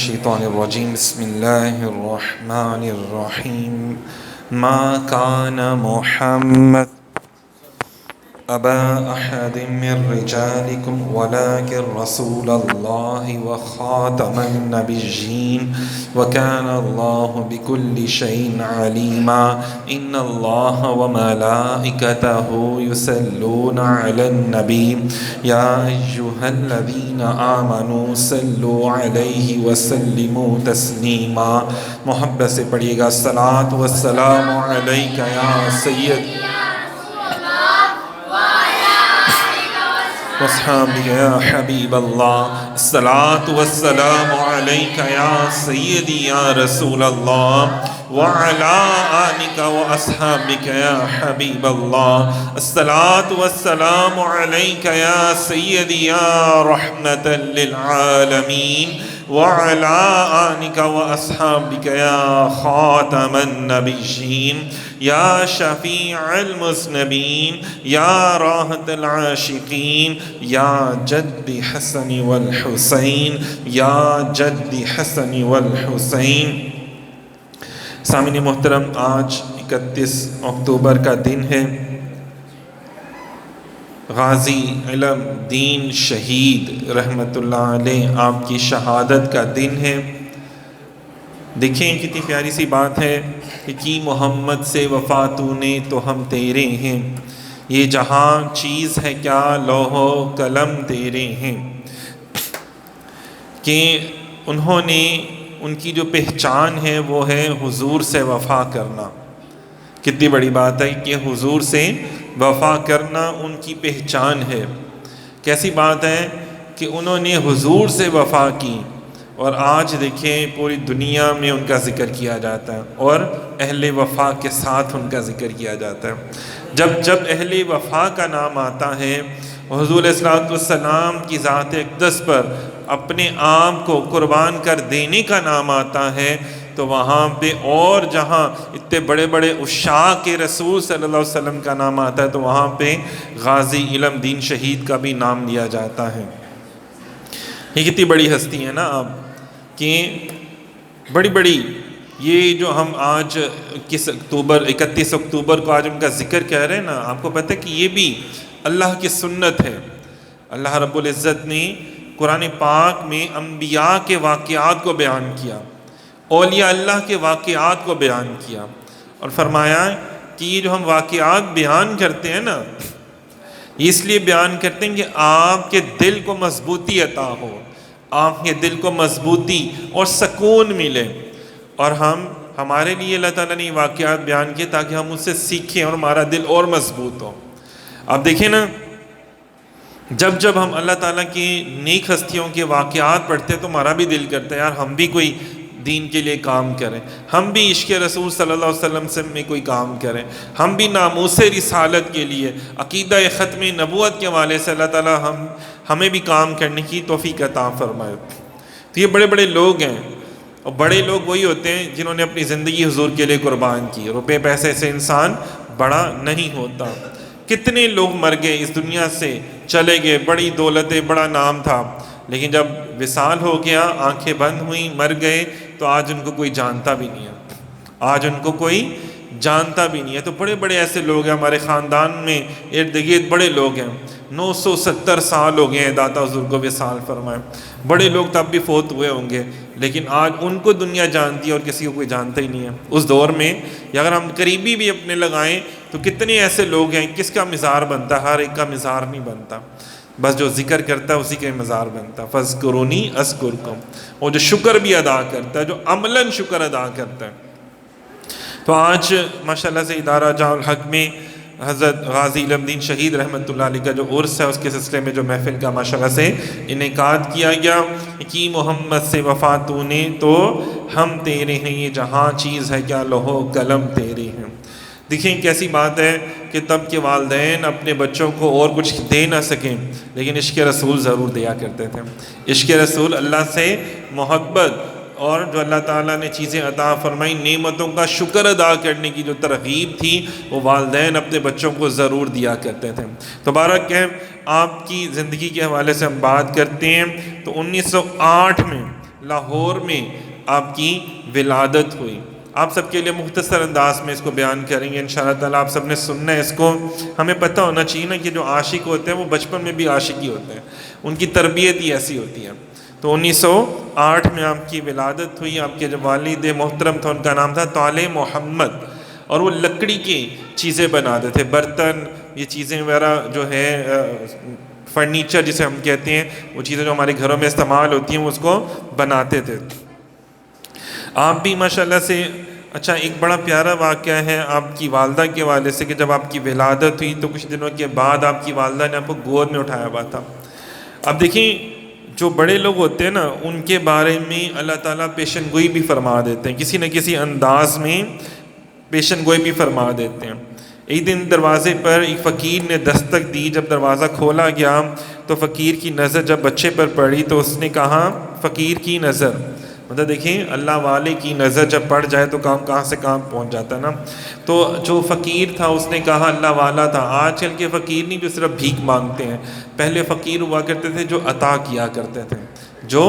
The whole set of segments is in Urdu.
الشيطان الرجيم بسم الله الرحمن الرحيم ما كان محمد أبا أحد من رجالكم ولكن رسول الله وخاتم النبيين وكان الله بكل شيء عليما إن الله وملائكته يصلون على النبي يا أيها الذين آمنوا صلوا عليه وسلموا تسليما. محبت سے پڑھیے گا الصلاۃ والسلام علیک یا سید واصحابك يا حبيب الله الصلاة والسلام عليك يا سيدي يا رسول الله وعلى آلك وأصحابك يا حبيب الله الصلاة والسلام عليك يا سيدي يا رحمة للعالمين وعلى آلك وأصحابك يا خاتم النبيين يا شفيع المذنبين يا راحة العاشقين يا جد حسن والحسين يا جد حسن والحسين. سامعین محترم، آج 31 اکتوبر کا دن ہے، غازی علم دین شہید رحمۃ اللہ علیہ آپ کی شہادت کا دن ہے. دیکھیں کتنی پیاری سی بات ہے کہ کی محمد سے وفا تو نے تو ہم تیرے ہیں، یہ جہاں چیز ہے کیا لوح و قلم تیرے ہیں. کہ انہوں نے ان کی جو پہچان ہے وہ ہے حضور سے وفا کرنا. کتنی بڑی بات ہے کہ حضور سے وفا کرنا ان کی پہچان ہے. کیسی بات ہے کہ انہوں نے حضور سے وفا کی اور آج دیکھیں پوری دنیا میں ان کا ذکر کیا جاتا ہے اور اہل وفا کے ساتھ ان کا ذکر کیا جاتا ہے. جب اہل وفا کا نام آتا ہے، حضور علیہ الصلوۃ والسلام کی ذات اقدس پر اپنے آپ کو قربان کر دینے کا نام آتا ہے، تو وہاں پہ اور جہاں اتنے بڑے بڑے عشاق کے رسول صلی اللہ علیہ وسلم کا نام آتا ہے تو وہاں پہ غازی علم دین شہید کا بھی نام لیا جاتا ہے. یہ کتنی بڑی ہستی ہے نا آپ کہ بڑی بڑی یہ جو ہم آج 31 اکتوبر کو آج ان کا ذکر کہہ رہے ہیں نا، آپ کو پتہ ہے کہ یہ بھی اللہ کی سنت ہے. اللہ رب العزت نے قرآن پاک میں انبیاء کے واقعات کو بیان کیا، اولیاء اللہ کے واقعات کو بیان کیا اور فرمایا کہ یہ جو ہم واقعات بیان کرتے ہیں نا، یہ اس لیے بیان کرتے ہیں کہ آپ کے دل کو مضبوطی عطا ہو، آپ کے دل کو مضبوطی اور سکون ملے. اور ہمارے لیے اللہ تعالیٰ نے یہ واقعات بیان کیے تاکہ ہم اس سے سیکھیں اور ہمارا دل اور مضبوط ہو. آپ دیکھیں نا، جب ہم اللہ تعالیٰ کی نیک ہستیوں کے واقعات پڑھتے ہیں تو ہمارا بھی دل کرتا ہے یار ہم بھی کوئی دین کے لیے کام کریں، ہم بھی عشق رسول صلی اللہ علیہ وسلم سے میں کوئی کام کریں، ہم بھی ناموس رسالت کے لیے عقیدہ ختم نبوت کے حوالے سے اللہ تعالیٰ ہمیں بھی کام کرنے کی توفیق عطا فرمائے. تو یہ بڑے بڑے لوگ ہیں، اور بڑے لوگ وہی ہوتے ہیں جنہوں نے اپنی زندگی حضور کے لیے قربان کی. روپے پیسے سے انسان بڑا نہیں ہوتا. کتنے لوگ مر گئے اس دنیا سے چلے گئے، بڑی دولتیں بڑا نام تھا، لیکن جب وصال ہو گیا، آنکھیں بند ہوئیں، مر گئے، تو آج ان کو کوئی جانتا بھی نہیں ہے. آج ان کو کوئی جانتا بھی نہیں ہے. تو بڑے بڑے ایسے لوگ ہیں ہمارے خاندان میں، ارد گرد بڑے لوگ ہیں. 970 سال ہو گئے ہیں داتا حضور کو وصال فرمائے. بڑے لوگ تب بھی فوت ہوئے ہوں گے، لیکن آج ان کو دنیا جانتی ہے اور کسی کو کوئی جانتا ہی نہیں ہے. اس دور میں یا اگر ہم قریبی بھی اپنے لگائیں تو کتنے ایسے لوگ ہیں، کس کا مزار بنتا ہے؟ ہر ایک کا مزار نہیں بنتا، بس جو ذکر کرتا ہے اسی کا مزار بنتا. فاذکرونی اذکرکم، اور جو شکر بھی ادا کرتا ہے، جو عملاً شکر ادا کرتا ہے. تو آج ماشاءاللہ سے ادارہ جامع الحق میں حضرت غازی علم دین شہید رحمۃ اللہ علیہ کا جو عرس ہے اس کے سلسلے میں جو محفل کا ماشاءاللہ سے انعقاد کیا گیا کہ محمد سے وفا تو نے تو ہم تیرے ہیں، یہ جہاں چیز ہے کیا لوح و قلم تیرے ہیں. دیکھیں کیسی بات ہے کہ تب کے والدین اپنے بچوں کو اور کچھ دے نہ سکیں لیکن عشق رسول ضرور دیا کرتے تھے. عشق رسول اللہ سے محبت اور جو اللہ تعالیٰ نے چیزیں عطا فرمائی، نعمتوں کا شکر ادا کرنے کی جو ترغیب تھی وہ والدین اپنے بچوں کو ضرور دیا کرتے تھے. تو بارک ہے آپ کی زندگی کے حوالے سے ہم بات کرتے ہیں تو 1908 میں لاہور میں آپ کی ولادت ہوئی. آپ سب کے لیے مختصر انداز میں اس کو بیان کریں گے انشاءاللہ تعالیٰ. آپ سب نے سننا ہے اس کو. ہمیں پتہ ہونا چاہیے نا کہ جو عاشق ہوتے ہیں وہ بچپن میں بھی عاشق ہی ہوتے ہیں, ان کی تربیت ہی ایسی ہوتی ہے. تو 1908 میں آپ کی ولادت ہوئی. آپ کے جو والد محترم تھا ان کا نام تھا طالع محمد, اور وہ لکڑی کی چیزیں بناتے تھے, برتن, یہ چیزیں وغیرہ جو ہے فرنیچر جسے ہم کہتے ہیں, وہ چیزیں جو ہمارے گھروں میں استعمال ہوتی ہیں وہ اس کو بناتے تھے. آپ بھی ماشاءاللہ سے. اچھا, ایک بڑا پیارا واقعہ ہے آپ کی والدہ کے حوالے سے کہ جب آپ کی ولادت ہوئی تو کچھ دنوں کے بعد آپ کی والدہ نے آپ کو گود میں اٹھایا ہوا تھا. اب دیکھیں, جو بڑے لوگ ہوتے ہیں نا ان کے بارے میں اللہ تعالیٰ پیشن گوئی بھی فرما دیتے ہیں, کسی نہ کسی انداز میں پیشن گوئی بھی فرما دیتے ہیں. ایک دن دروازے پر ایک فقیر نے دستک دی. جب دروازہ کھولا گیا تو فقیر کی نظر جب بچے پر پڑی تو اس نے کہا, فقیر کی نظر, مطلب دیکھیں اللہ والے کی نظر جب پڑ جائے تو کام کہاں سے کہاں پہنچ جاتا ہے نا. تو جو فقیر تھا اس نے کہا اللہ والا تھا. آج کل کے فقیر نہیں جو صرف بھیک مانگتے ہیں, پہلے فقیر ہوا کرتے تھے جو عطا کیا کرتے تھے, جو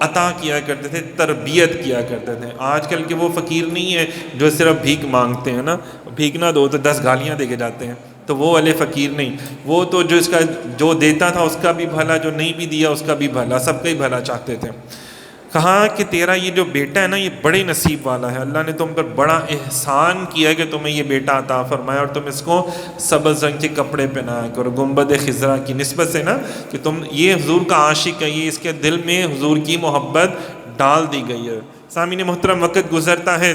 عطا کیا کرتے تھے, تربیت کیا کرتے تھے. آج کل کے وہ فقیر نہیں ہیں جو صرف بھیک مانگتے ہیں نا, بھیک نہ دو تو 10 گالیاں دے کے جاتے ہیں, تو وہ والے فقیر نہیں. وہ تو جو اس کا جو دیتا تھا اس کا بھی بھلا, جو نہیں بھی دیا اس کا بھی بھلا, سب کا ہی بھلا چاہتے تھے. کہا کہ تیرا یہ جو بیٹا ہے نا یہ بڑے نصیب والا ہے, اللہ نے تم پر بڑا احسان کیا کہ تمہیں یہ بیٹا عطا فرمایا, اور تم اس کو سبز رنگ کے کپڑے پہنایا کرو گنبد خضرا کی نسبت سے نا, کہ تم یہ حضور کا عاشق ہے, یہ اس کے دل میں حضور کی محبت ڈال دی گئی ہے. سامعین محترم, وقت گزرتا ہے,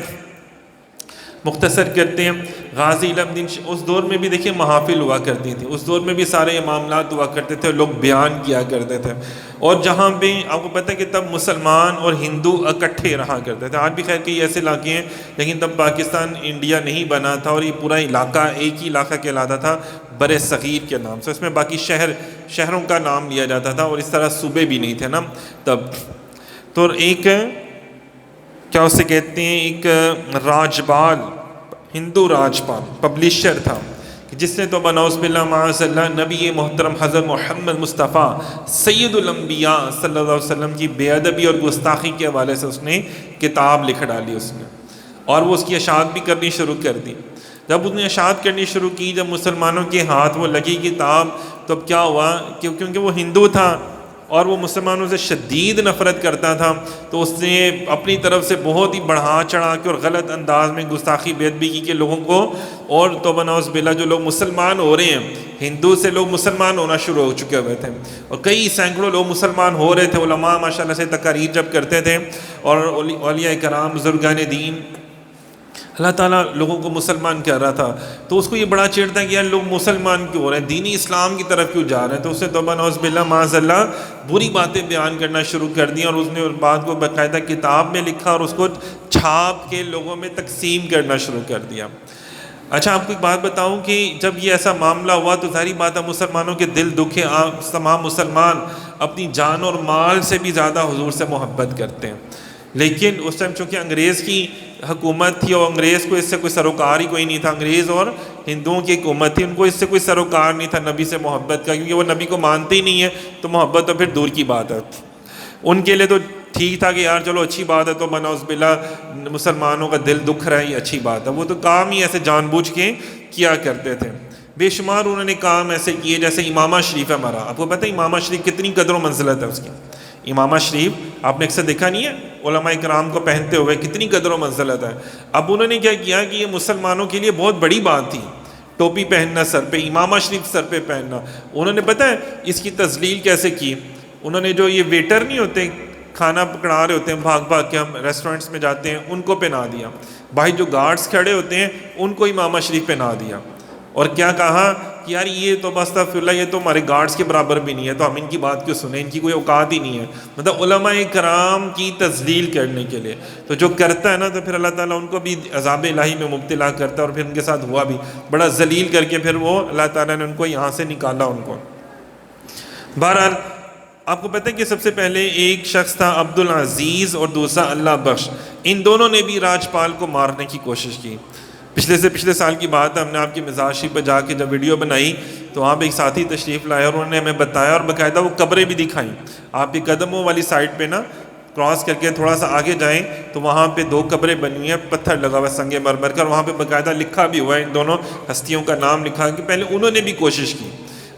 مختصر کرتے ہیں. غازی علم دین, اس دور میں بھی دیکھیں محافل ہوا کرتی تھی, اس دور میں بھی سارے معاملات ہوا کرتے تھے, لوگ بیان کیا کرتے تھے. اور جہاں بھی آپ کو پتہ ہے کہ تب مسلمان اور ہندو اکٹھے رہا کرتے تھے. آج بھی خیر کئی ایسے علاقے ہیں, لیکن تب پاکستان انڈیا نہیں بنا تھا, اور یہ پورا علاقہ ایک ہی علاقہ کہلاتا تھا بر صغیر کے نام سے. اس میں باقی شہروں کا نام لیا جاتا تھا, اور اس طرح صوبے بھی نہیں تھے نا تب. تو ایک کیا اسے کہتے ہیں, ایک راجپال, ہندو راجپال پبلشر تھا, جس نے تو بناؤس باللہ معاذ اللہ نبی محترم حضرت محمد مصطفیٰ سید الانبیاء صلی اللہ علیہ وسلم کی بے ادبی اور گستاخی کے حوالے سے اس نے کتاب لکھ ڈالی اس نے, اور وہ اس کی اشاعت بھی کرنی شروع کر دی. جب اس نے اشاعت کرنی شروع کی, جب مسلمانوں کے ہاتھ وہ لگی کتاب, تو اب کیا ہوا, کیونکہ وہ ہندو تھا اور وہ مسلمانوں سے شدید نفرت کرتا تھا, تو اس نے اپنی طرف سے بہت ہی بڑھا چڑھا کے اور غلط انداز میں گستاخی بے ادبی کی کہ لوگوں کو, اور توبہ نعوذ باللہ جو لوگ مسلمان ہو رہے ہیں, ہندو سے لوگ مسلمان ہونا شروع ہو چکے ہوئے تھے, اور کئی سینکڑوں لوگ مسلمان ہو رہے تھے. علماء ماشاءاللہ سے تقاریر جب کرتے تھے, اور اولیاء کرام بزرگان دین, اللہ تعالیٰ لوگوں کو مسلمان کر رہا تھا, تو اس کو یہ بڑا چڑھتا ہے کہ یار لوگ مسلمان کیوں ہو رہے ہیں, دینی اسلام کی طرف کیوں جا رہے ہیں. تو اس نے توبہ نعوذ باللہ معاذ اللہ بری باتیں بیان کرنا شروع کر دی, اور اس نے اس بات کو باقاعدہ کتاب میں لکھا اور اس کو چھاپ کے لوگوں میں تقسیم کرنا شروع کر دیا. اچھا, آپ کو ایک بات بتاؤں کہ جب یہ ایسا معاملہ ہوا تو ظاہری بات ہے مسلمانوں کے دل دکھے. تمام مسلمان اپنی جان اور مال سے بھی زیادہ حضور سے محبت کرتے ہیں, لیکن اس ٹائم چونکہ انگریز کی حکومت تھی, اور انگریز کو اس سے کوئی سروکار ہی کوئی نہیں تھا. انگریز اور ہندوؤں کی حکومت تھی, ان کو اس سے کوئی سروکار نہیں تھا نبی سے محبت کا, کیونکہ وہ نبی کو مانتے ہی نہیں ہے, تو محبت تو پھر دور کی بات ہے. ان کے لیے تو ٹھیک تھا کہ یار چلو اچھی بات ہے, تو بنعوذ باللہ مسلمانوں کا دل دکھ رہا ہے, یہ اچھی بات ہے. وہ تو کام ہی ایسے جان بوجھ کے کیا کرتے تھے. بے شمار انہوں نے کام ایسے کیے, جیسے امامہ شریف ہے ہمارا. آپ کو پتہ ہے امامہ شریف کتنی قدر و منزلت ہے اس کی. امامہ شریف آپ نے اکثر دیکھا نہیں ہے علماء کرام کو پہنتے ہوئے, کتنی قدر و منزلت ہے. اب انہوں نے کیا کیا کہ یہ مسلمانوں کے لیے بہت بڑی بات تھی, ٹوپی پہننا سر پہ, امامہ شریف سر پہ پہننا. انہوں نے پتہ ہے اس کی تذلیل کیسے کی. انہوں نے جو یہ ویٹر نہیں ہوتے کھانا پکڑا رہے ہوتے ہیں, بھاگ بھاگ کے ہم ریسٹورنٹس میں جاتے ہیں, ان کو پہنا دیا. بھائی جو گارڈز کھڑے ہوتے ہیں ان کو امامہ شریف پہنا دیا, اور کیا کہا کہ یار یہ تو بس استغفر اللہ, یہ تو ہمارے گارڈز کے برابر بھی نہیں ہے, تو ہم ان کی بات کیوں سنیں, ان کی کوئی اوقات ہی نہیں ہے. مطلب علماء کرام کی تذلیل کرنے کے لیے. تو جو کرتا ہے نا تو پھر اللہ تعالیٰ ان کو بھی عذاب الہی میں مبتلا کرتا ہے, اور پھر ان کے ساتھ ہوا بھی بڑا ذلیل کر کے پھر وہ اللہ تعالیٰ نے ان کو یہاں سے نکالا ان کو. بہرحال آپ کو پتہ ہے کہ سب سے پہلے ایک شخص تھا عبدالعزیز اور دوسرا اللہ بخش. ان دونوں نے بھی راجپال کو مارنے کی کوشش کی. پچھلے سال کی بات ہے, ہم نے آپ کی مزار شریف پہ جا کے جب ویڈیو بنائی تو وہاں پہ ایک ساتھی تشریف لائے, اور انہوں نے ہمیں بتایا اور باقاعدہ وہ قبریں بھی دکھائیں. آپ کے قدموں والی سائڈ پہ نا کراس کر کے تھوڑا سا آگے جائیں تو وہاں پہ 2 قبریں بنی ہوئی ہیں، پتھر لگا ہوا ہے سنگ مرمر کا، اور وہاں پہ باقاعدہ لکھا بھی ہوا ہے، ان دونوں ہستیوں کا نام لکھا ہے کہ پہلے انہوں نے بھی کوشش کی،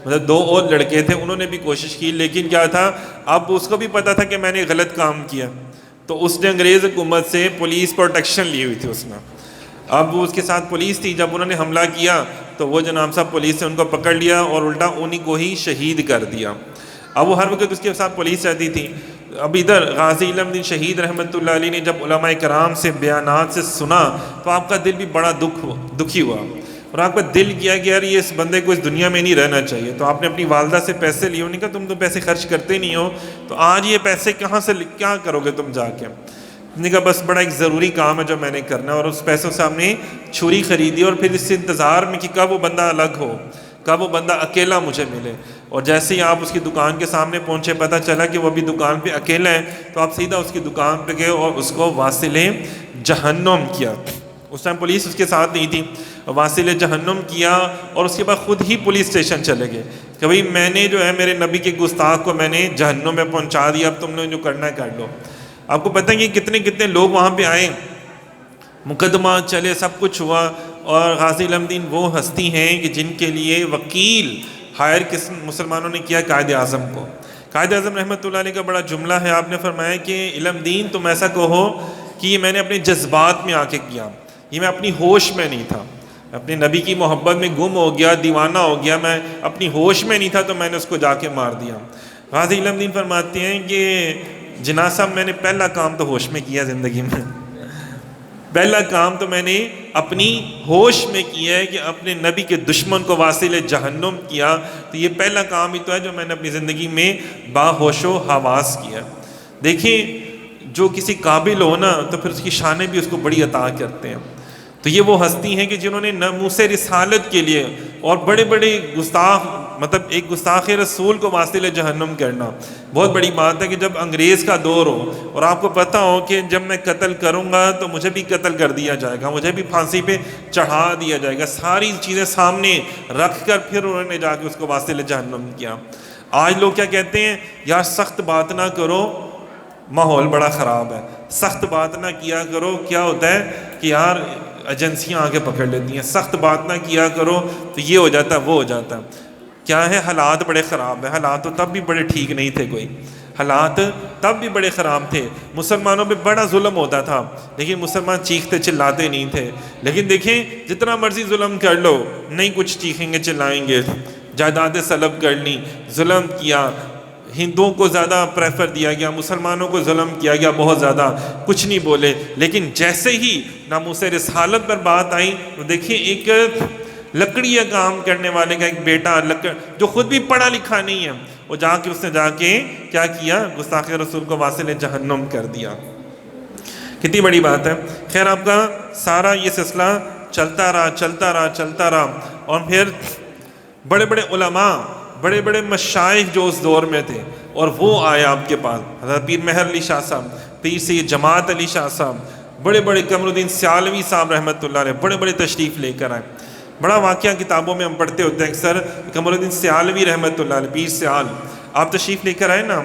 مطلب 2 اور لڑکے تھے، انہوں نے بھی کوشش کی، لیکن کیا تھا، اب اس کو بھی پتا تھا کہ میں نے غلط کام کیا، تو اس نے انگریز حکومت سے پولیس پروٹیکشن لی ہوئی تھی اس میں. اب وہ اس کے ساتھ پولیس تھی، جب انہوں نے حملہ کیا تو وہ جناب صاحب پولیس نے ان کو پکڑ لیا اور الٹا انہی کو ہی شہید کر دیا. اب وہ ہر وقت اس کے ساتھ پولیس رہتی تھی. اب ادھر غازی علم دین شہید رحمۃ اللہ علیہ نے جب علماء کرام سے بیانات سے سنا تو آپ کا دل بھی بڑا دکھی ہوا، اور آپ کا دل کیا کہ یار یہ اس بندے کو اس دنیا میں نہیں رہنا چاہیے. تو آپ نے اپنی والدہ سے پیسے لیے، انہوں نے کہا تم تو پیسے خرچ کرتے نہیں ہو، تو آج یہ پیسے کہاں سے کیا کرو گے تم جا کے؟ نے کہا بس بڑا ایک ضروری کام ہے جو میں نے کرنا ہے، اور اس پیسوں سے ہم نے چھری خریدی، اور پھر اس انتظار میں کہ کب وہ بندہ الگ ہو، کب وہ بندہ اکیلا مجھے ملے. اور جیسے ہی آپ اس کی دکان کے سامنے پہنچے، پتہ چلا کہ وہ بھی دکان پہ اکیلا ہے، تو آپ سیدھا اس کی دکان پہ گئے اور اس کو واصل جہنم کیا. اس ٹائم پولیس اس کے ساتھ نہیں تھی، واصل جہنم کیا، اور اس کے بعد خود ہی پولیس اسٹیشن چلے گئے کہ بھئی میں نے جو ہے میرے نبی کے گستاخ کو میں نے جہنم میں پہنچا دیا، اب تم نے جو کرنا ہے کر لو. آپ کو پتہ ہے کہ کتنے لوگ وہاں پہ آئے، مقدمہ چلے، سب کچھ ہوا، اور غازی علم دین وہ ہستی ہیں کہ جن کے لیے وکیل ہائر مسلمانوں نے کیا قائد اعظم کو. قائد اعظم رحمۃ اللہ علیہ کا بڑا جملہ ہے، آپ نے فرمایا کہ علم دین تم ایسا کہو کہ یہ میں نے اپنے جذبات میں آ کے کیا، یہ میں اپنی ہوش میں نہیں تھا، اپنے نبی کی محبت میں گم ہو گیا، دیوانہ ہو گیا، میں اپنی ہوش میں نہیں تھا تو میں نے اس کو جا کے مار دیا. غازی علم دین فرماتے ہیں کہ جناح صاحب میں نے پہلا کام تو ہوش میں کیا زندگی میں، پہلا کام تو میں نے اپنی ہوش میں کیا ہے کہ اپنے نبی کے دشمن کو واصل جہنم کیا. تو یہ پہلا کام ہی تو ہے جو میں نے اپنی زندگی میں باہوش و حواس کیا. دیکھیں جو کسی قابل ہو نا تو پھر اس کی شانیں بھی اس کو بڑی عطا کرتے ہیں. تو یہ وہ ہستی ہیں کہ جنہوں نے ناموس رسالت کے لیے اور بڑے بڑے گستاخ، مطلب ایک گستاخ رسول کو واصل جہنم کرنا بہت بڑی بات ہے. کہ جب انگریز کا دور ہو اور آپ کو پتہ ہو کہ جب میں قتل کروں گا تو مجھے بھی قتل کر دیا جائے گا، مجھے بھی پھانسی پہ چڑھا دیا جائے گا، ساری چیزیں سامنے رکھ کر پھر انہوں نے جا کے اس کو واصل جہنم کیا. آج لوگ کیا کہتے ہیں، یار سخت بات نہ کرو، ماحول بڑا خراب ہے، سخت بات نہ کیا کرو، کیا ہوتا ہے کہ یار ایجنسیاں آگے پکڑ لیتی ہیں، سخت بات نہ کیا کرو تو یہ ہو جاتا ہے وہ ہو جاتا ہے. کیا ہے، حالات بڑے خراب ہیں. حالات تو تب بھی بڑے ٹھیک نہیں تھے، کوئی حالات تب بھی بڑے خراب تھے، مسلمانوں پہ بڑا ظلم ہوتا تھا لیکن مسلمان چیختے چلاتے نہیں تھے. لیکن دیکھیں جتنا مرضی ظلم کر لو نہیں کچھ چیخیں گے چلائیں گے. جائیدادیں سلب کر لی، ظلم کیا، ہندوؤں کو زیادہ پریفر دیا گیا، مسلمانوں کو ظلم کیا گیا بہت زیادہ، کچھ نہیں بولے. لیکن جیسے ہی ناموس رسالت پر بات آئی تو دیکھیں ایک لکڑی کام کرنے والے کا ایک بیٹا جو خود بھی پڑھا لکھا نہیں ہے، وہ اس نے جا کے کیا کیا، گستاخ رسول کو واصل جہنم کر دیا. کتنی بڑی بات ہے. خیر آپ کا سارا یہ سلسلہ چلتا رہا، اور پھر بڑے بڑے علماء، بڑے بڑے مشائخ جو اس دور میں تھے، اور وہ آئے آپ کے پاس، حضرت پیر مہر علی شاہ صاحب، پیر سید جماعت علی شاہ صاحب، بڑے بڑے قمر الدین سیالوی صاحب رحمۃ اللہ علیہ، بڑے بڑے تشریف لے کر آئے. بڑا واقعہ کتابوں میں ہم پڑھتے ہوتے ہیں اکثر، قمر الدین سیالوی رحمۃ اللہ علیہ، پیر سیال، آپ تشریف لے کر آئے نا،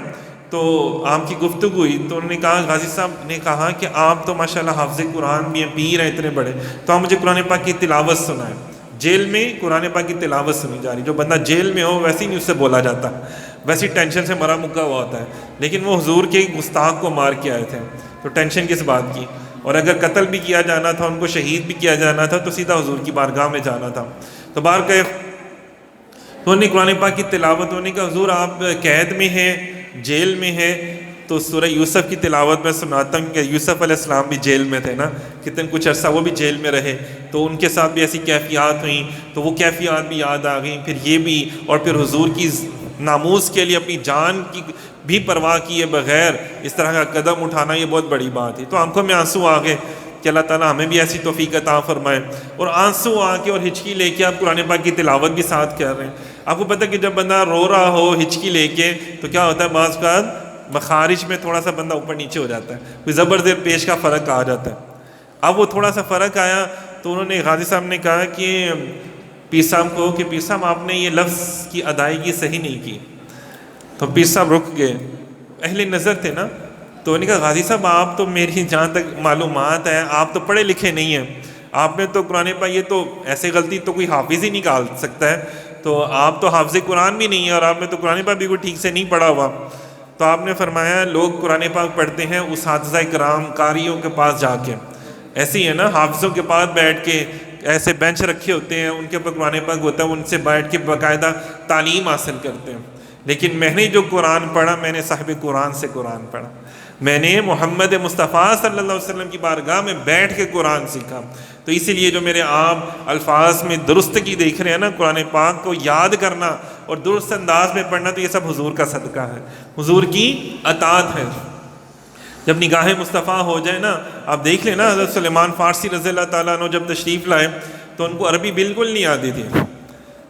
تو آپ کی گفتگو ہوئی تو انہوں نے کہا، غازی صاحب نے کہا کہ آپ تو ماشاءاللہ حافظ قرآن بھی ہیں، پیر ہیں اتنے بڑے، تو آپ مجھے قرآن پاک کی تلاوت سنائیں. جیل میں قرآن پاک کی تلاوت سنی جا رہی، جو بندہ جیل میں ہو ویسے ہی نہیں اس سے بولا جاتا، ویسی ٹینشن سے مرا مکا ہوا ہوتا ہے. لیکن وہ حضور کے گستاخ کو مار کے آئے تھے تو ٹینشن کس بات کی، اور اگر قتل بھی کیا جانا تھا، ان کو شہید بھی کیا جانا تھا، تو سیدھا حضور کی بارگاہ میں جانا تھا. تو بار گئے تو انہوں نے قرآن پاک کی تلاوت، انہوں نے کہا حضور آپ قید میں ہیں، جیل میں ہیں، تو سورہ یوسف کی تلاوت میں سناتا ہوں کہ یوسف علیہ السلام بھی جیل میں تھے نا، کتنے کچھ عرصہ وہ بھی جیل میں رہے، تو ان کے ساتھ بھی ایسی کیفیات ہوئیں، تو وہ کیفیات بھی یاد آ گئیں. پھر یہ بھی، اور پھر حضور کی ناموس کے لیے اپنی جان کی بھی پرواہ کیے بغیر اس طرح کا قدم اٹھانا، یہ بہت بڑی بات ہے. تو آنکھوں میں آنسو آ گئے کہ اللہ تعالیٰ ہمیں بھی ایسی توفیق عطا فرمائے. اور آنسو آ کے اور ہچکی لے کے آپ قرآن پاک کی تلاوت بھی ساتھ کر رہے ہیں. آپ کو پتہ ہے کہ جب بندہ رو رہا ہو ہچکی لے کے تو کیا ہوتا ہے، بعض کا مخارج میں تھوڑا سا بندہ اوپر نیچے ہو جاتا ہے، کوئی زبر زیر پیش کا فرق آ جاتا ہے. اب وہ تھوڑا سا فرق آیا تو انہوں نے، غازی صاحب نے کہا کہ پیر صاحب کو کہ پیر صاحب آپ نے یہ لفظ کی ادائیگی صحیح نہیں کی. تو پیر صاحب رک گئے، اہل نظر تھے نا، تو انہوں نے کہا غازی صاحب آپ تو میری جہاں تک معلومات ہے آپ تو پڑھے لکھے نہیں ہیں, آپ نے تو قرآن پاک, یہ تو ایسے غلطی تو کوئی حافظ ہی نکال سکتا ہے, تو آپ تو حافظ قرآن بھی نہیں ہیں اور آپ نے تو قرآن پاک بھی کوئی ٹھیک سے نہیں پڑھا ہوا. تو آپ نے فرمایا لوگ قرآن پاک پڑھتے ہیں اساتذہ کرام قاریوں کے پاس جا کے, ایسے ہی ہے نا, حافظوں کے پاس بیٹھ کے ایسے بینچ رکھے ہوتے ہیں, ان کے اوپر قرآن پاک ہوتا ہے, ان سے بیٹھ کے باقاعدہ تعلیم حاصل کرتے ہیں. لیکن میں نے جو قرآن پڑھا, میں نے صاحب قرآن سے قرآن پڑھا, میں نے محمد مصطفیٰ صلی اللہ علیہ وسلم کی بارگاہ میں بیٹھ کے قرآن سیکھا. تو اسی لیے جو میرے آپ الفاظ میں درستگی دیکھ رہے ہیں نا, قرآن پاک کو یاد کرنا اور درست انداز میں پڑھنا, تو یہ سب حضور کا صدقہ ہے, حضور کی عطاعت ہے. جب نگاہ مصطفیٰ ہو جائے نا, آپ دیکھ لیں نا حضرت سلیمان فارسی رضی اللہ تعالیٰ عنہ جب تشریف لائے تو ان کو عربی بالکل نہیں آتی تھی.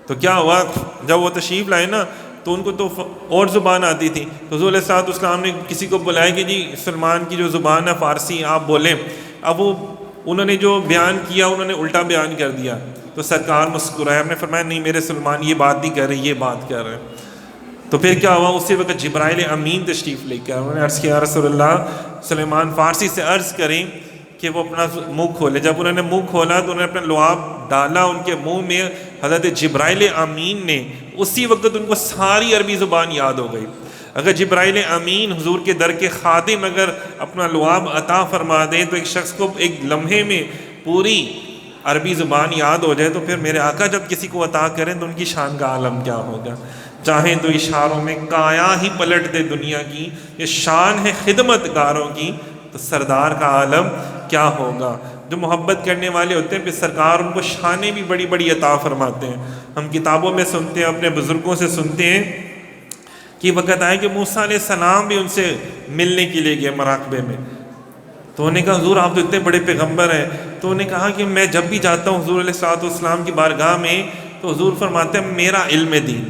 تو کیا ہوا, جب وہ تشریف لائے نا تو ان کو تو اور زبان آتی تھی. تو حضور علیہ السلام نے کسی کو بلایا کہ جی سلمان کی جو زبان ہے فارسی آپ بولیں. اب وہ انہوں نے جو بیان کیا انہوں نے الٹا بیان کر دیا. تو سرکار مسکرائے, ہم نے فرمایا نہیں میرے سلمان یہ بات نہیں کر رہے, یہ بات کر رہے ہیں. تو پھر کیا ہوا, اسی وقت جبرائیل امین تشریف لے کے انہوں نے عرض کیا رسول اللہ سلیمان فارسی سے عرض کریں کہ وہ اپنا منہ کھولے. جب انہوں نے منہ کھولا تو انہوں نے اپنا لعاب ڈالا ان کے منہ میں, حضرت جبرائیل امین نے اسی وقت ان کو ساری عربی زبان یاد ہو گئی. اگر جبرائیل امین حضور کے در کے خادم اگر اپنا لعاب عطا فرما دیں تو ایک شخص کو ایک لمحے میں پوری عربی زبان یاد ہو جائے, تو پھر میرے آقا جب کسی کو عطا کریں تو ان کی شان کا عالم کیا ہوگا. چاہیں تو اشاروں میں کایا ہی پلٹ دے دنیا کی, یہ شان ہے خدمت گاروں کی, تو سردار کا عالم کیا ہوگا. جو محبت کرنے والے ہوتے ہیں پھر سرکار ان کو شانیں بھی بڑی بڑی عطا فرماتے ہیں. ہم کتابوں میں سنتے ہیں, اپنے بزرگوں سے سنتے ہیں کہ وقت آئے کہ موسیٰ علیہ السلام بھی ان سے ملنے کے لیے گئے مراقبے میں. تو انہوں نے کہا حضور آپ تو اتنے بڑے پیغمبر ہیں. تو انہوں نے کہا کہ میں جب بھی جاتا ہوں حضور علیہ السلام کی بارگاہ میں تو حضور فرماتے ہیں میرا علم دین,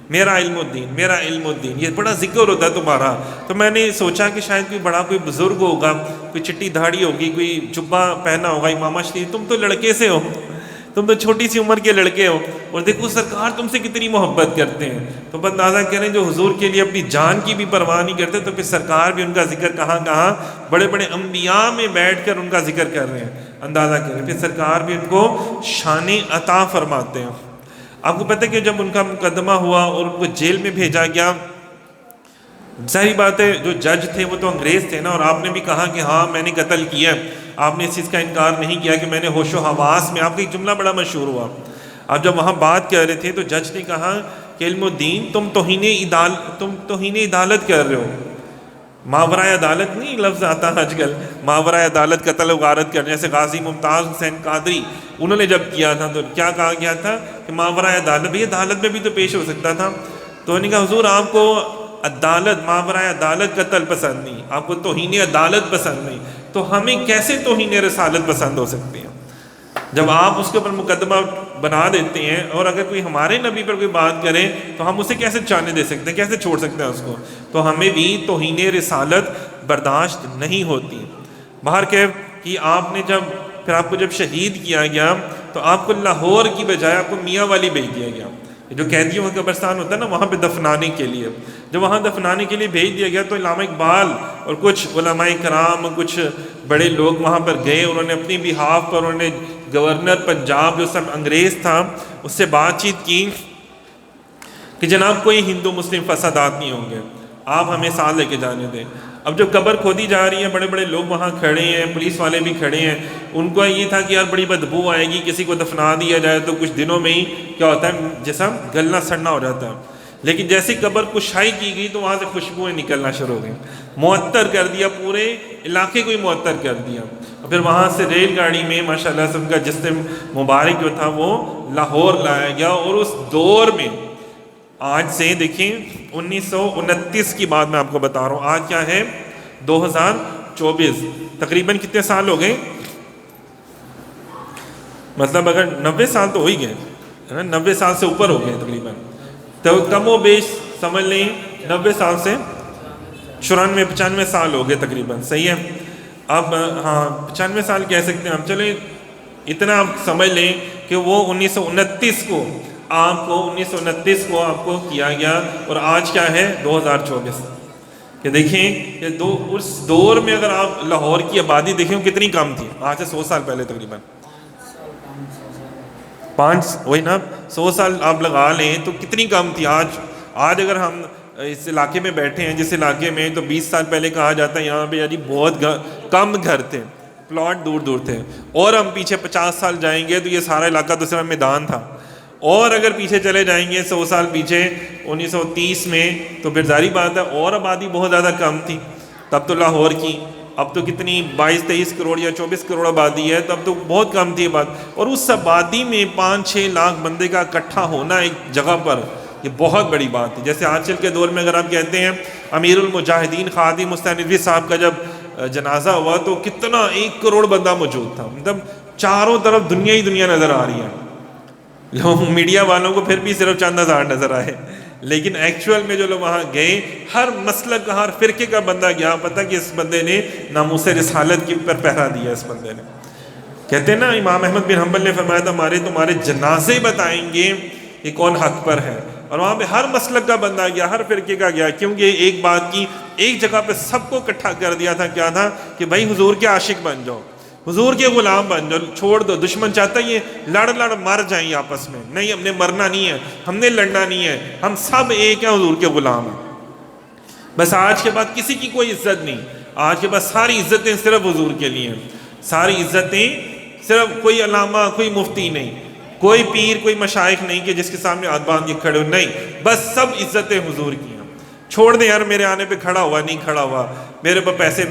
میرا علم الدین, میرا علم الدین, یہ بڑا ذکر ہوتا ہے تمہارا. تو میں نے سوچا کہ شاید کوئی بڑا کوئی بزرگ ہوگا, کوئی چٹی دھاڑی ہوگی, کوئی جبہ پہنا ہوگا, امامہ شریف, تم تو لڑکے سے ہو, تم تو چھوٹی سی عمر کے لڑکے ہو, اور دیکھو سرکار تم سے کتنی محبت کرتے ہیں. تو بس اندازہ کریں جو حضور کے لیے اپنی جان کی بھی پرواہ نہیں کرتے, تو پھر سرکار بھی ان کا ذکر کہاں کہاں بڑے بڑے انبیاء میں بیٹھ کر ان کا ذکر کر رہے ہیں. اندازہ کریں پھر سرکار بھی ان کو شان عطا فرماتے ہیں. آپ کو پتہ ہے کہ جب ان کا مقدمہ ہوا اور ان کو جیل میں بھیجا گیا, ظاہری بات ہے جو جج تھے وہ تو انگریز تھے نا, اور آپ نے بھی کہا کہ ہاں میں نے قتل کیا, آپ نے اس چیز کا انکار نہیں کیا کہ میں نے ہوش و حواس میں, آپ کا ایک جملہ بڑا مشہور ہوا. آپ جب وہاں بات کر رہے تھے تو جج نے کہا کہ علم الدین تم توہین عدالت کر رہے ہو. ماورائے عدالت نہیں لفظ آتا آج کل, ماورائے عدالت قتل و غارت کرنے, جیسے غازی ممتاز حسین قادری انہوں نے جب کیا تھا تو کیا کہا گیا تھا کہ ماورائے عدالت, بھئی عدالت میں بھی تو پیش ہو سکتا تھا. تو انہوں نے کہا حضور آپ کو عدالت, ماورائے عدالت قتل پسند نہیں, آپ کو توہین عدالت پسند نہیں, تو ہمیں کیسے توہین رسالت پسند ہو سکتی ہے جب آپ اس کے اوپر مقدمہ بنا دیتے ہیں. اور اگر کوئی ہمارے نبی پر کوئی بات کرے تو ہم اسے کیسے جانے دے سکتے ہیں, کیسے چھوڑ سکتے ہیں اس کو. تو ہمیں بھی توہین رسالت برداشت نہیں ہوتی. باہر کہ آپ نے پھر آپ کو جب شہید کیا گیا تو آپ کو لاہور کی بجائے آپ کو میاں والی بھیج دیا گیا, جو قیدیوں کا قبرستان ہوتا ہے نا وہاں پہ دفنانے کے لیے. جب وہاں دفنانے کے لیے بھیج دیا گیا تو علامہ اقبال اور کچھ علماء کرام, کچھ بڑے لوگ وہاں پر گئے, انہوں نے اپنی بہاف پر انہوں نے گورنر پنجاب جو سب انگریز تھا اس سے بات چیت کی کہ جناب کوئی ہندو مسلم فسادات نہیں ہوں گے, آپ ہمیں ساتھ لے کے جانے دیں. اب جب قبر کھودی جا رہی ہے بڑے بڑے لوگ وہاں کھڑے ہیں, پولیس والے بھی کھڑے ہیں, ان کو یہ تھا کہ یار بڑی بدبو آئے گی, کسی کو دفنا دیا جائے تو کچھ دنوں میں ہی کیا ہوتا ہے جسم گلنا سڑنا ہو جاتا ہے. لیکن جیسی قبر کشائی کی گئی تو وہاں سے خوشبوئیں نکلنا شروع ہو گئیں, معطر کر دیا, پورے علاقے کو ہی معطر کر دیا. اور پھر وہاں سے ریل گاڑی میں ماشاءاللہ سے ان کا جسم مبارک جو تھا وہ لاہور لایا گیا. اور اس دور میں آج سے دیکھیں 1929 کی بات میں آپ کو بتا رہا ہوں, آج کیا ہے 2024, تقریباً کتنے سال ہو گئے, مطلب اگر 90 سال تو ہو ہی گئے, 90 سال سے اوپر ہو گئے تقریباً, تو کم و بیش سمجھ لیں 90 سال سے 94-95 سال ہو گئے تقریباً, صحیح ہے. اب ہاں 95 سال کہہ سکتے ہیں ہم, چلیں اتنا آپ سمجھ لیں کہ وہ 1929 کو آپ کو کیا گیا, اور آج کیا ہے 2024, کہ دیکھیں کہ اس دور میں اگر آپ لاہور کی آبادی دیکھیں کتنی کم تھی، آج سے 100 سال پہلے تقریباً 100 سال آپ لگا لیں تو کتنی کم تھی۔ آج اگر ہم اس علاقے میں بیٹھے ہیں جس علاقے میں، تو 20 سال پہلے کہا جاتا ہے یہاں پہ یعنی بہت کم گھر تھے، پلاٹ دور دور تھے، اور ہم پیچھے 50 سال جائیں گے تو یہ سارا علاقہ تو صرف میدان تھا، اور اگر پیچھے چلے جائیں گے 100 سال پیچھے 1930 میں، تو پھر ظاہری بات ہے اور آبادی بہت زیادہ کم تھی تب تو لاہور کی۔ اب تو کتنی 22-23 کروڑ یا 24 کروڑ آبادی ہے، تب تو بہت کم تھی آبادی، اور اس آبادی میں 5-6 لاکھ بندے کا اکٹھا ہونا ایک جگہ پر، یہ بہت بڑی بات تھی۔ جیسے آج کل کے دور میں اگر آپ کہتے ہیں امیر المجاہدین خادی مستندوی صاحب کا جب جنازہ ہوا تو کتنا 1 کروڑ بندہ موجود تھا، مطلب چاروں طرف دنیا ہی دنیا نظر آ رہی ہے۔ لوگ میڈیا والوں کو پھر بھی صرف چند ہزار نظر آئے، لیکن ایکچول میں جو لوگ وہاں گئے، ہر مسلک کا ہر فرقے کا بندہ گیا، پتہ کہ اس بندے نے ناموس رسالت کی پر پہرا دیا۔ اس بندے نے، کہتے ہیں نا امام احمد بن حنبل نے فرمایا تھا تمہارے جنازے بتائیں گے کہ کون حق پر ہے، اور وہاں پہ ہر مسلک کا بندہ گیا، ہر فرقے کا گیا، کیونکہ ایک بات کی، ایک جگہ پہ سب کو اکٹھا کر دیا تھا، کیا تھا کہ بھائی حضور کے عاشق بن جاؤ، حضور کے غلام بن جاؤ، چھوڑ دو، دشمن چاہتا ہے یہ لڑ مر جائیں آپس میں، نہیں، ہم نے مرنا نہیں ہے، ہم نے لڑنا نہیں ہے، ہم سب ایک ہیں، حضور کے غلام ہیں۔ بس آج کے بعد کسی کی کوئی عزت نہیں، آج کے بعد ساری عزتیں صرف حضور کے لیے ہیں، ساری عزتیں صرف، کوئی علامہ، کوئی مفتی نہیں، کوئی پیر، کوئی مشائخ نہیں کہ جس کے سامنے ہاتھ باندھ کے کھڑے ہو، نہیں، بس سب عزتیں حضور کی ہیں۔ چھوڑ دیں یار میرے آنے پہ کھڑا ہوا نہیں کھڑا ہوا، میرے پہ پیسے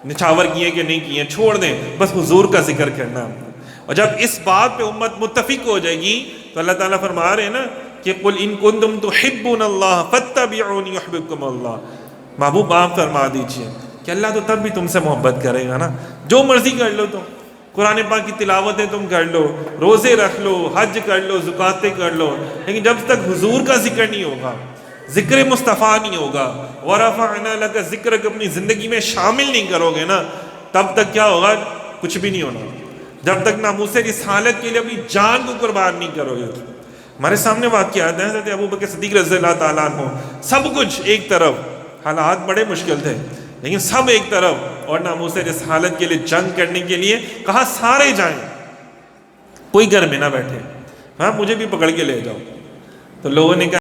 نچھاور کیے کہ نہیں کیے، چھوڑ دیں، بس حضور کا ذکر کرنا۔ اور جب اس بات پہ امت متفق ہو جائے گی تو اللہ تعالیٰ فرما رہے ہیں نا کہ قُلْ إِن كُنتُمْ تُحِبُّونَ اللَّهَ فَاتَّبِعُونِي يُحْبِبْكُمُ اللَّهُ، محبوب آپ فرما دیجئے کہ اللہ تو تب بھی تم سے محبت کرے گا نا، جو مرضی کر لو تم، قرآن پاک کی تلاوتیں تم کر لو، روزے رکھ لو، حج کر لو، زکاتیں کر لو، لیکن جب تک حضور کا ذکر نہیں ہوگا، ذکر مصطفیٰ نہیں ہوگا، وَرَفَعْنَا لَكَ ذِكْرَكَ اپنی زندگی میں شامل نہیں کرو گے نا، تب تک کیا ہوگا؟ کچھ بھی نہیں ہونا۔ جب تک ناموس رسالت کے لیے اپنی جان کو قربان نہیں کرو گے۔ ہمارے سامنے واقعات ہیں، حضرت ابوبکر صدیق رضی اللہ تعالیٰ عنہ، سب کچھ ایک طرف، حالات بڑے مشکل تھے لیکن سب ایک طرف، اور ناموس رسالت کے لیے جنگ کرنے کے لیے کہا سارے جائیں، کوئی گھر میں نہ بیٹھے، ہاں مجھے بھی پکڑ کے لے جاؤ۔ تو لوگوں نے کہا